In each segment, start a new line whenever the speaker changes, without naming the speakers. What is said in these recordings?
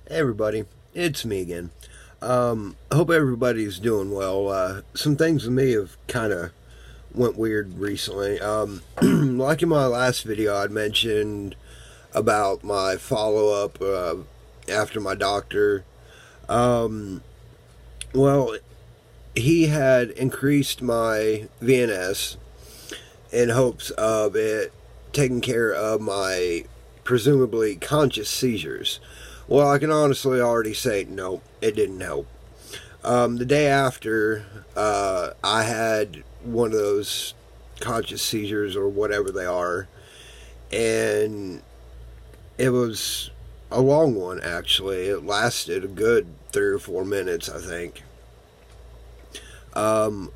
Hey everybody, it's me again. I hope everybody's doing well. Some things with me have kind of went weird recently. Like in my last video, I'd mentioned about my follow-up after my doctor. Um, well, he had increased my VNS in hopes of it taking care of my presumably conscious seizures. Well, I can honestly already say no, it didn't help. The day after, I had one of those conscious seizures or whatever they are, and it was a long one actually. It lasted a good 3 or 4 minutes, I think. Um,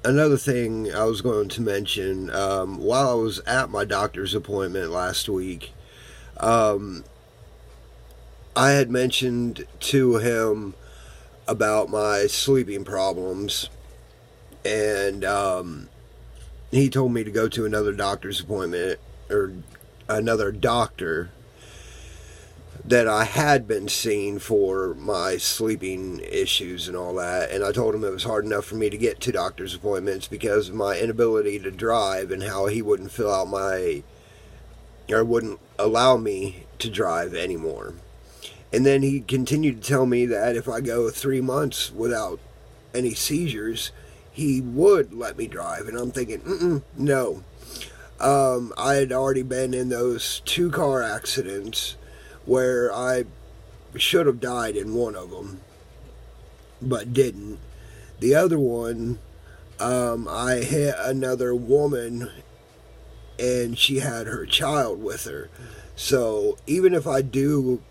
Another thing I was going to mention, while I was at my doctor's appointment last week, um, I had mentioned to him about my sleeping problems, and he told me to go to another doctor's appointment, or another doctor that I had been seeing for my sleeping issues and all that. And I told him it was hard enough for me to get to doctor's appointments because of my inability to drive, and how he wouldn't fill out my, or wouldn't allow me to drive anymore. And then he continued to tell me that if I go 3 months without any seizures, he would let me drive. And I'm thinking, no. I had already been in those 2 car accidents where I should have died in one of them, but didn't. The other one, I hit another woman and she had her child with her. So even if I do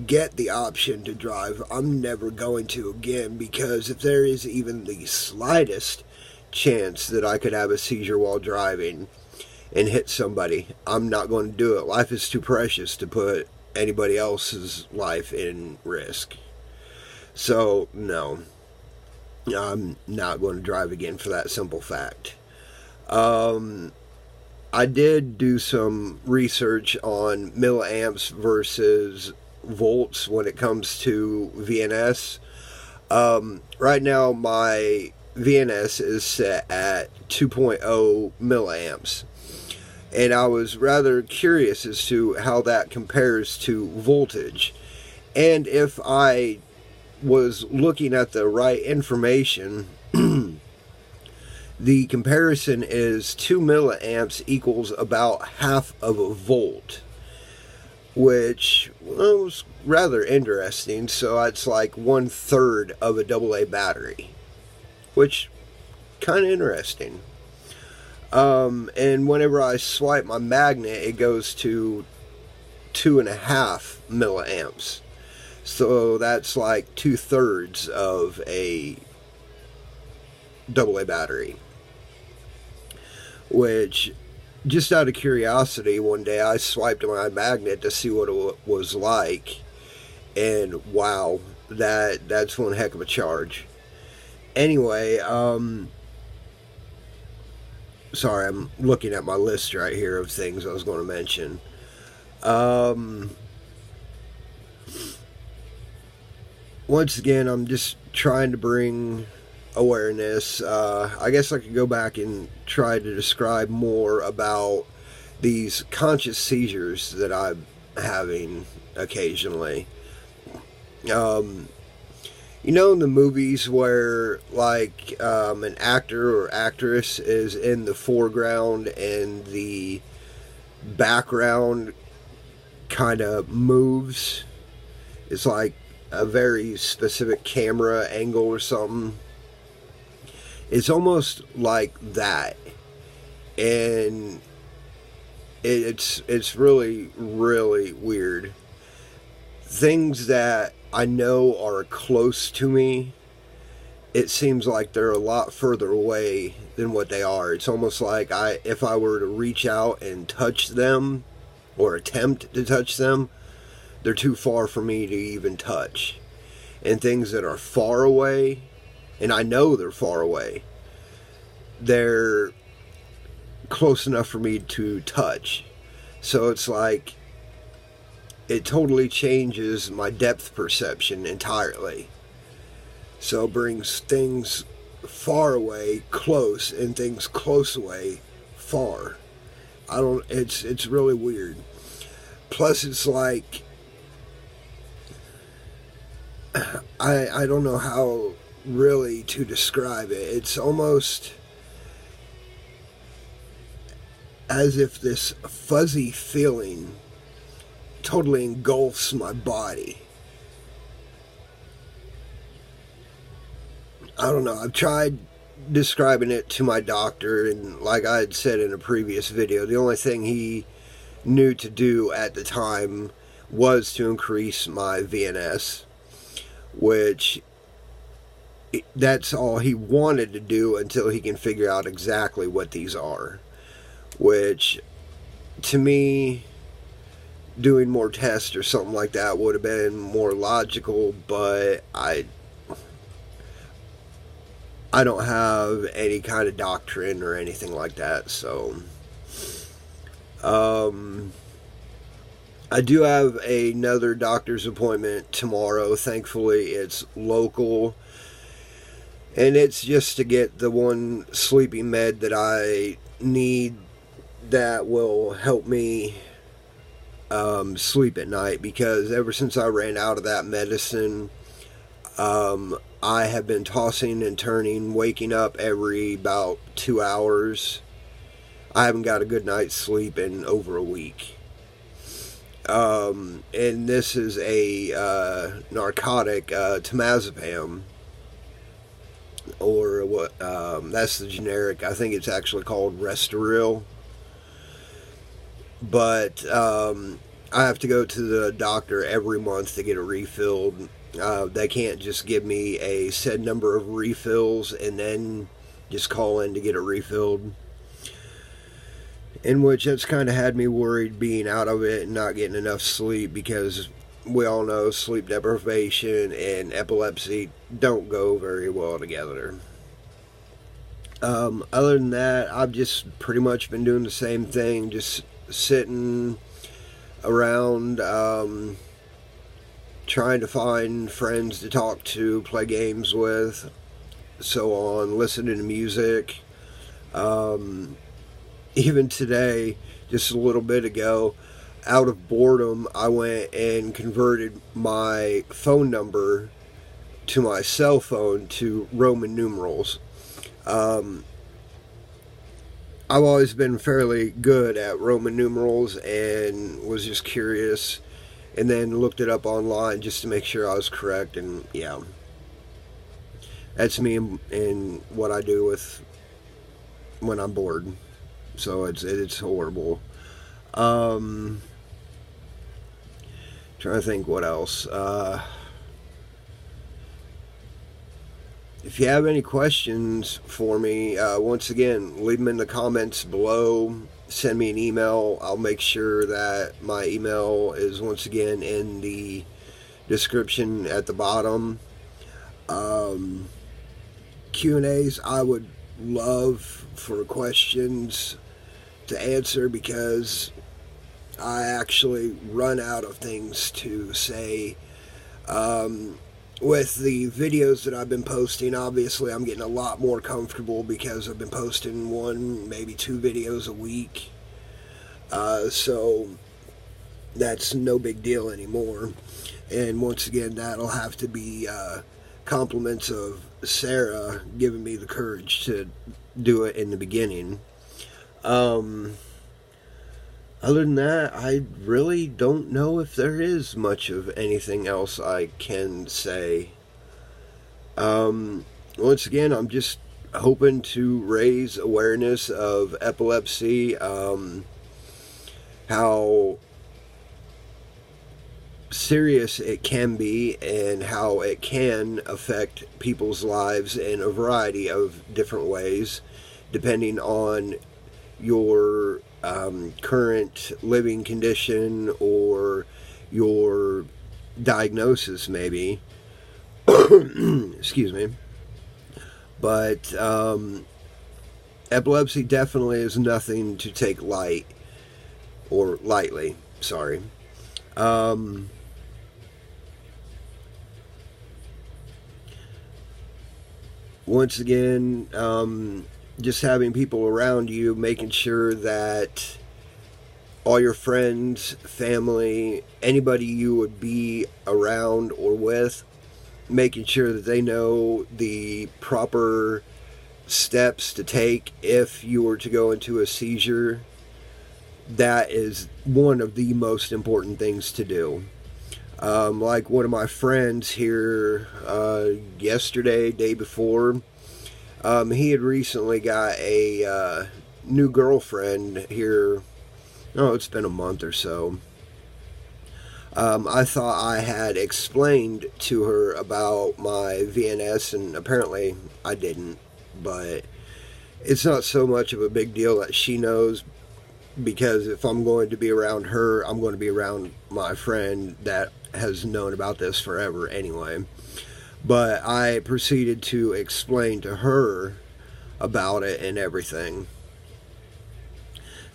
get the option to drive, I'm never going to again, because if there is even the slightest chance that I could have a seizure while driving and hit somebody, I'm not going to do it. Life is too precious to put anybody else's life in risk. So, no, I'm not going to drive again for that simple fact. I did do some research on milliamps versus volts when it comes to VNS. Right now, my VNS is set at 2.0 milliamps. And I was rather curious as to how that compares to voltage. And if I was looking at the right information, the comparison is 2 milliamps equals about half of a volt, which was rather interesting. So it's like 1/3 of a AA battery, which kind of interesting. And whenever I swipe my magnet, it goes to 2.5 milliamps. So that's like 2/3 of a AA battery. Which, just out of curiosity, one day I swiped my magnet to see what it was like, and wow, that's one heck of a charge. Anyway, sorry, I'm looking at my list right here of things I was going to mention. Once again, I'm just trying to bring awareness. I guess I could go back and try to describe more about these conscious seizures that I'm having occasionally. You know, in the movies where, like, an actor or actress is in the foreground and the background kind of moves? It's like a very specific camera angle or something. It's almost like that. And it's really, really weird. Things that I know are close to me, it seems like they're a lot further away than what they are. It's almost like if I were to reach out and touch them, or attempt to touch them, they're too far for me to even touch. And things that are far away, and I know they're far away, they're close enough for me to touch. So it's like it totally changes my depth perception entirely. So it brings things far away close and things close away far. It's really weird. Plus it's like, I don't know how really to describe it. It's almost as if this fuzzy feeling totally engulfs my body. I don't know. I've tried describing it to my doctor, and like I had said in a previous video, the only thing he knew to do at the time was to increase my VNS, which that's all he wanted to do until he can figure out exactly what these are. Which, to me, doing more tests or something like that would have been more logical, but I don't have any kind of doctrine or anything like that, so I do have another doctor's appointment tomorrow. Thankfully, it's local, and it's just to get the one sleeping med that I need that will help me sleep at night, because ever since I ran out of that medicine, I have been tossing and turning, waking up every about 2 hours. I haven't got a good night's sleep in over a week. And this is a narcotic, temazepam, or what? That's the generic. I think it's actually called Restoril. But I have to go to the doctor every month to get it refilled. They can't just give me a set number of refills and then just call in to get it refilled. In which that's kind of had me worried being out of it and not getting enough sleep, because we all know sleep deprivation and epilepsy don't go very well together. Other than that, I've just pretty much been doing the same thing, just sitting around, trying to find friends to talk to, play games with, so on, listening to music. Even today, just a little bit ago, out of boredom, I went and converted my phone number to my cell phone to Roman numerals. I've always been fairly good at Roman numerals and was just curious, and then looked it up online just to make sure I was correct, and yeah. That's me and what I do with when I'm bored. So it's horrible. Trying to think what else. If you have any questions for me, once again, leave them in the comments below. Send me an email. I'll make sure that my email is once again in the description at the bottom. Q&As, I would love for questions to answer, because I actually run out of things to say. With the videos that I've been posting, obviously I'm getting a lot more comfortable because I've been posting 1, maybe 2 videos a week. So that's no big deal anymore. And once again, that'll have to be compliments of Sarah giving me the courage to do it in the beginning. Other than that, I really don't know if there is much of anything else I can say. Once again, I'm just hoping to raise awareness of epilepsy, how serious it can be, and how it can affect people's lives in a variety of different ways, depending on your current living condition or your diagnosis, maybe. Excuse me. But epilepsy definitely is nothing to take lightly. Sorry. Um, Once again, just having people around you, making sure that all your friends, family, anybody you would be around or with, making sure that they know the proper steps to take if you were to go into a seizure. That is one of the most important things to do. Like one of my friends here yesterday, day before, he had recently got a new girlfriend here. Oh, it's been a month or so. I thought I had explained to her about my VNS, and apparently I didn't. But it's not so much of a big deal that she knows, because if I'm going to be around her, I'm going to be around my friend that has known about this forever anyway. But I proceeded to explain to her about it and everything.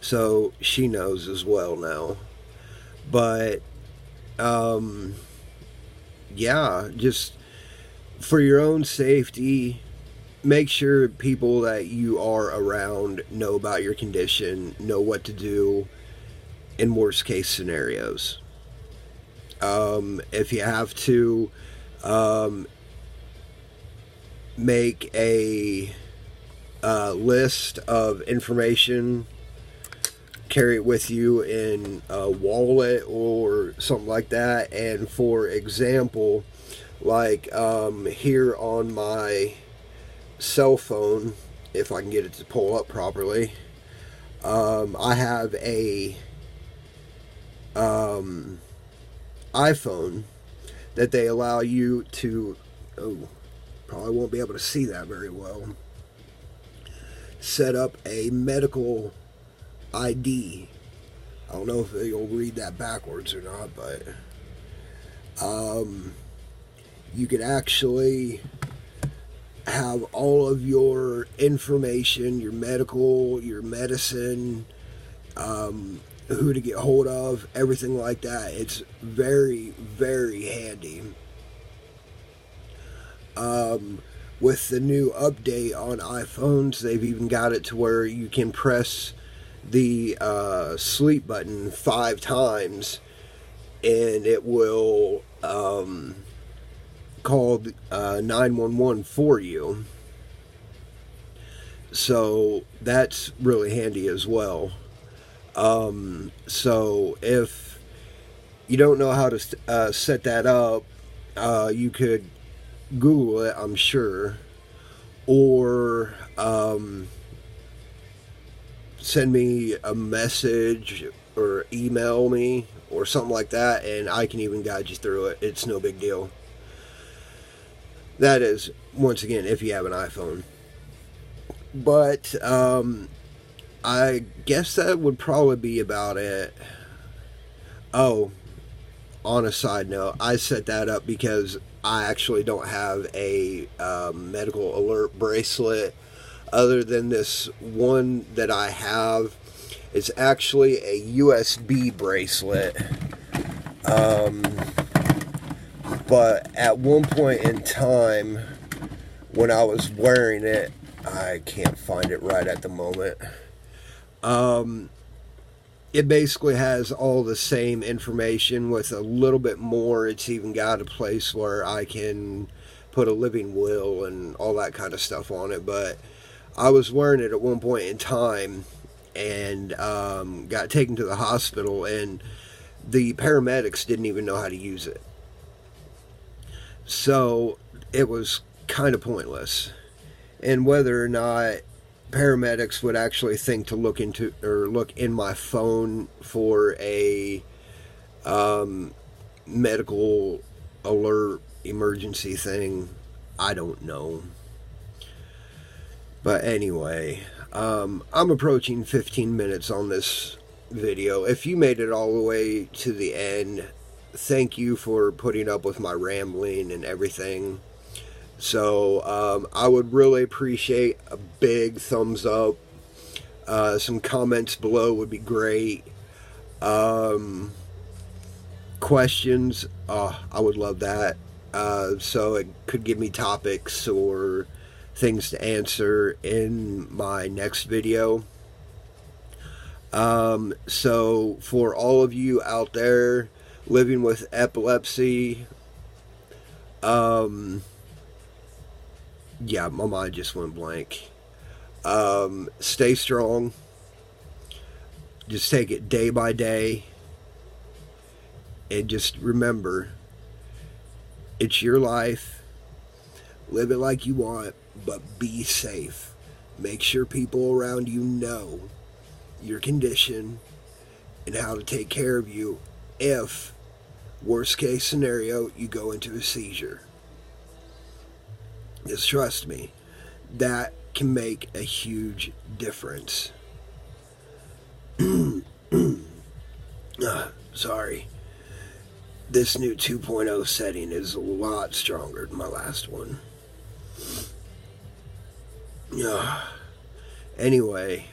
So she knows as well now. But, yeah, just for your own safety, make sure people that you are around know about your condition, know what to do in worst case scenarios. If you have to make a list of information, carry it with you in a wallet or something like that. And for example, like here on my cell phone, if I can get it to pull up properly, I have a iPhone that they allow you to, oh, probably won't be able to see that very well, set up a medical ID. I don't know if you'll read that backwards or not, but you could actually have all of your information, your medical, your medicine, who to get hold of, everything like that. It's very, very handy. With the new update on iPhones, they've even got it to where you can press the sleep button 5 times and it will call 911 for you. So that's really handy as well. So if you don't know how to set that up, you could Google it, I'm sure, or send me a message or email me or something like that, and I can even guide you through it. It's no big deal. That is, once again, if you have an iPhone. But I guess that would probably be about it. Oh, on a side note, I set that up because I actually don't have a medical alert bracelet other than this one that I have. It's actually a USB bracelet. But at one point in time, when I was wearing it, I can't find it right at the moment. It basically has all the same information with a little bit more. It's even got a place where I can put a living will and all that kind of stuff on it. But I was wearing it at one point in time and got taken to the hospital, and the paramedics didn't even know how to use it. So it was kind of pointless. And whether or not paramedics would actually think to look into or look in my phone for a medical alert emergency thing, I don't know. But anyway, I'm approaching 15 minutes on this video. If you made it all the way to the end, thank you for putting up with my rambling and everything. So I would really appreciate a big thumbs up. Some comments below would be great. questions, I would love that. So it could give me topics or things to answer in my next video. So for all of you out there living with epilepsy, yeah, my mind just went blank. Stay strong. Just take it day by day. And just remember, it's your life. Live it like you want, but be safe. Make sure people around you know your condition and how to take care of you if, worst case scenario, you go into a seizure. Just trust me, that can make a huge difference. Sorry. This new 2.0 setting is a lot stronger than my last one. Anyway,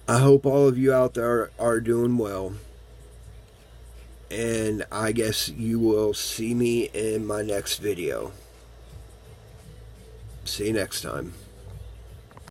I hope all of you out there are doing well. And I guess you will see me in my next video. See you next time.